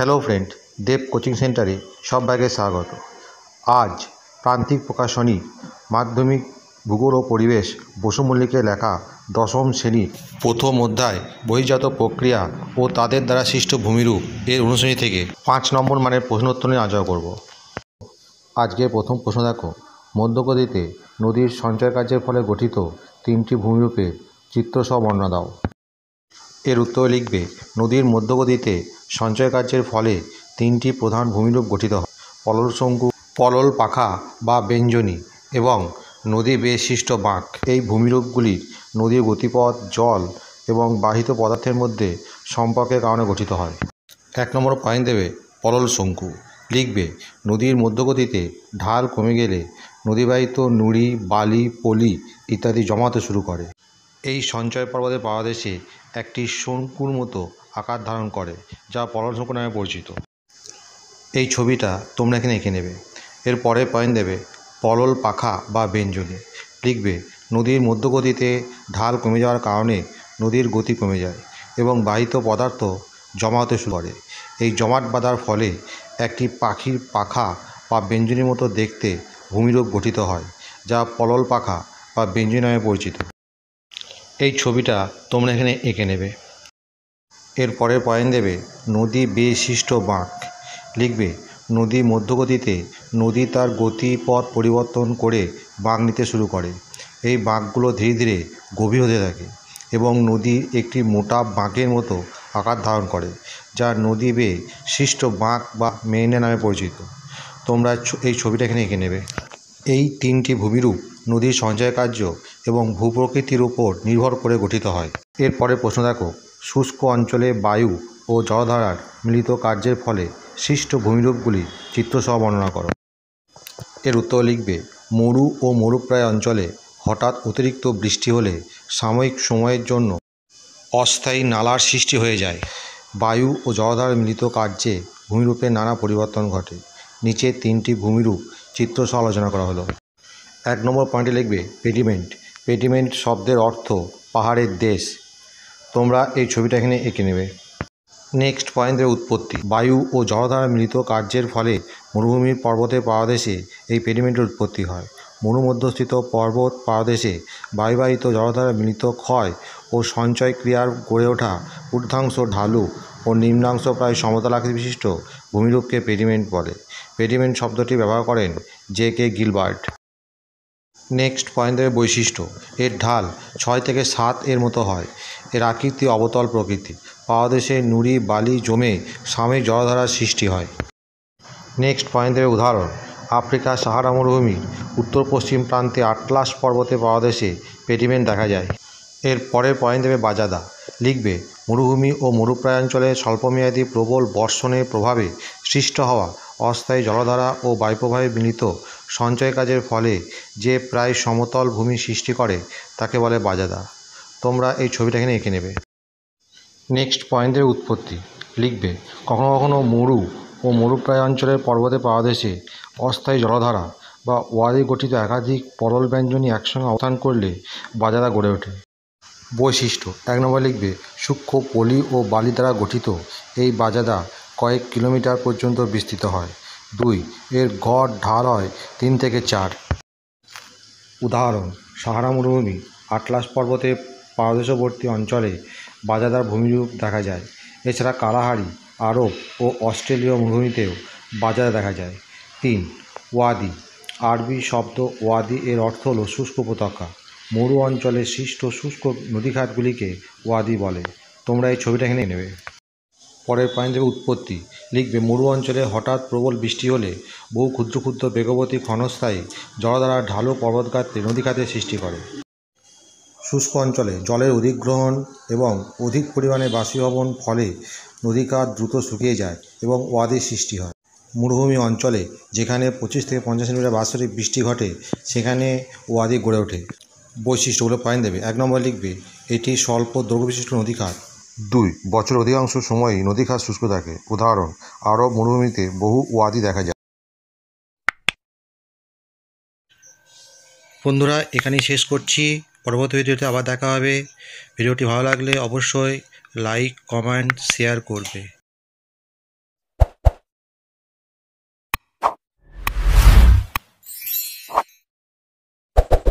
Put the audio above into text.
Hello friend, দেব coaching সেন্টারে সবাইকে স্বাগত। আজ প্রান্তিক প্রকাশনী মাধ্যমিক ভূগোল ও পরিবেশ বসু মল্লিকের লেখা দশম শ্রেণীর প্রথম অধ্যায় বহির্জাত প্রক্রিয়া ও তাদের দ্বারা সৃষ্ট ভূমিরূপ এর অনুশ্রেণী থেকে 5 নম্বর মানের প্রশ্নোত্তর নিয়ে আলোচনা করব। আজকের প্রথম প্রশ্ন দেখো, মধ্যগতিতে নদীর সঞ্চয় কার্যের ফলে গঠিত 3টি ভূমিরূপের চিত্রসহ বর্ণনা দাও। এর উত্তর লিখবে, নদীর মধ্যগতিতে সঞ্চয় কার্যের ফলে 3টি প্রধান ভূমিরূপ গঠিত হয়: পলল শঙ্কু, পলল পাখা বা বেঞ্জনী এবং নদী বেয়ে সৃষ্ট বাঁক। এই ভূমিরূপগুলি নদীর গতিপথ, জল এবং বাহিত পদার্থের মধ্যে সম্পর্কের কারণে গঠিত হয়। 1 নম্বর পয়েন্ট দেবে পলল শঙ্কু। লিখবে, নদীর মধ্যগতিতে ঢাল কমে গেলে নদীবাহিত নুড়ি, বালি, পলি ইত্যাদি জমাতে শুরু করে। এই সঞ্চয় পর্বতের পাদদেশে একটি শঙ্কুর মতো আকার ধারণ করে, যা পলল শঙ্কু নামে পরিচিত। এই ছবিটা তোমরা এখানে এঁকে নেবে। এর পরের পয়েন্ট দেবে পলল পাখা বা বেঞ্জনী। লিখবে, নদীর মধ্যগতিতে ঢাল কমে যাওয়ার কারণে নদীর গতি কমে যায় এবং বাহিত পদার্থ জমা হতে শুরু করে। এই জমাট বাঁধার ফলে একটি পাখির পাখা বা বেঞ্জনীর মতো দেখতে ভূমিরূপ গঠিত হয়, যা পলল পাখা বা বেঞ্জনী নামে পরিচিত। এই ছবিটা তোমরা এখানে এঁকে নেবে। এর পরের পয়েন্ট দেবে নদী বেয়ে সৃষ্ট বাঁক। লিখবে, নদীর মধ্যগতিতে নদী তার গতিপথ পরিবর্তন করে বাঁক নিতে শুরু করে। এই বাঁকগুলো ধীরে ধীরে গভীর হতে থাকে এবং নদী একটি মোটা বাঁকের মতো আকার ধারণ করে, যা নদী বেয়ে সৃষ্ট বাঁক বা মেরিনা নামে পরিচিত। তোমরা এই ছবিটা এখানে এঁকে নেবে। এই 3টি ভূমিরূপ নদীর সঞ্চয় কার্য এবং ভূপ্রকৃতির উপর নির্ভর করে গঠিত হয়। এরপরে প্রশ্ন দেখো, শুষ্ক অঞ্চলে বায়ু ও জলধারার মিলিত কার্যের ফলে সৃষ্ট ভূমিরূপগুলি চিত্রসহ বর্ণনা করো। এর উত্তর লিখবে, মরু ও মরুপ্রায় অঞ্চলে হঠাৎ অতিরিক্ত বৃষ্টি হলে সাময়িক সময়ের জন্য অস্থায়ী নালার সৃষ্টি হয়ে যায়। বায়ু ও জলধারার মিলিত কার্যে ভূমিরূপের নানা পরিবর্তন ঘটে। নিচে 3টি ভূমিরূপ চিত্রসহ আলোচনা করা হলো। 1 নম্বর পয়েন্টে লিখবে পেডিমেন্ট। পেডিমেন্ট শব্দের অর্থ পাহাড়ের দেশ। তোমরা এই ছবিটা এখানে এঁকে নেবে। নেক্সট পয়েন্টের উৎপত্তি। বায়ু ও জলধারার মিলিত কার্যের ফলে মরুভূমির পর্বতের পাদদেশে এই পেডিমেন্টের উৎপত্তি হয়। মরুমধ্যস্থিত পর্বত পাদদেশে বায়ুবাহিত জলধারার মিলিত ক্ষয় ও সঞ্চয় ক্রিয়ার গড়ে ওঠা ঊর্ধ্বাংশ ঢালু ও নিম্নাংশ প্রায় সমতলাকৃতি বিশিষ্ট ভূমিরূপকে পেডিমেন্ট বলে। পেডিমেন্ট শব্দটি ব্যবহার করেন J.K. গিলবার্ট। নেক্সট পয়েন্ট দেবে বৈশিষ্ট্য। এর ঢাল 6 থেকে 7 এর মতো হয়। এর আকৃতি অবতল প্রকৃতি। পাদদেশে নুড়ি বালি জমে সাময়িক জলধারার সৃষ্টি হয়। নেক্সট পয়েন্ট দেবে উদাহরণ। আফ্রিকার সাহারা মরুভূমির উত্তর পশ্চিম প্রান্তে আটলাস পর্বতের পাদদেশে পেডিমেন্ট দেখা যায়। এর পরের পয়েন্ট দেবে বাজাদা। লিখবে, মরুভূমি ও মরুপ্রায় অঞ্চলে স্বল্পমেয়াদী প্রবল বর্ষণের প্রভাবে সৃষ্ট হওয়া অস্থায়ী জলধারা ও বায়ুপ্রবাহের মিলিত সঞ্চয় কাজের ফলে যে প্রায় সমতল ভূমি সৃষ্টি করে তাকে বলে বাজাদা। তোমরা এই ছবিটা এখানে এঁকে নেবে। নেক্সট পয়েন্টের উৎপত্তি। লিখবে, কখনো কখনো মরু ও মরুপ্রায় অঞ্চলের পর্বতের পাদদেশে অস্থায়ী জলধারা বা ওয়াদি গঠিত একাধিক পলল বেঞ্জনী একসঙ্গে অবস্থান করলে বাজাদা গড়ে ওঠে। বৈশিষ্ট্য। 1 নম্বর লিখবে, সূক্ষ্ম পলি ও বালি দ্বারা গঠিত এই বাজাদা কয়েক কিলোমিটার পর্যন্ত বিস্তৃত হয়। 2. এর গড় ঢাল হয় 3 থেকে 4। উদাহরণ, সাহারা মরুভূমি, আটলাস পর্বতের পাদদেশবর্তী অঞ্চলে বাজাদার ভূমিরূপ দেখা যায়। এছাড়া কালাহারি, আরব ও অস্ট্রেলীয় মরুভূমিতেও বাজাদা দেখা যায়। 3. ওয়াদি। আরবি শব্দ ওয়াদি এর অর্থ হল শুষ্ক উপত্যকা। মরু অঞ্চলে সৃষ্ট শুষ্ক নদীখাতগুলিকে ওয়াদি বলে। তোমরা এই ছবিটা এখানে নেবে। পরের পয়েন্ট দেবে উৎপত্তি। লিখবে, মরু অঞ্চলে হঠাৎ প্রবল বৃষ্টি হলে বহু ক্ষুদ্র ক্ষুদ্র বেগবতী ক্ষণস্থায়ী জলধারা ঢালু পর্বতগাত্রে নদীখাতের সৃষ্টি করে। শুষ্ক অঞ্চলে জলের অধিগ্রহণ এবং অধিক পরিমাণে বাষ্পীভবন ফলে নদীখাত দ্রুত শুকিয়ে যায় এবং ওয়াদির সৃষ্টি হয়। মরুভূমি অঞ্চলে যেখানে 25 থেকে 50 সেন্টিমিটার বাৎসরিক বৃষ্টি ঘটে সেখানে ওয়াদি গড়ে ওঠে। বৈশিষ্ট্যগুলো পয়েন্ট দেবে। 1 নম্বর লিখবে, এটি স্বল্প দৈর্ঘ্য বিশিষ্ট নদীখাত। 2. বছরের অধিকাংশ সময়ই নদীখাত শুষ্ক থাকে। উদাহরণ, আরব মরুভূমিতে বহু ওয়াদি দেখা যায়। বন্ধুরা, এখানেই শেষ করছি। পরবর্তী ভিডিওতে আবার দেখা হবে। ভিডিওটি ভালো লাগলে অবশ্যই লাইক, কমেন্ট, শেয়ার করবে।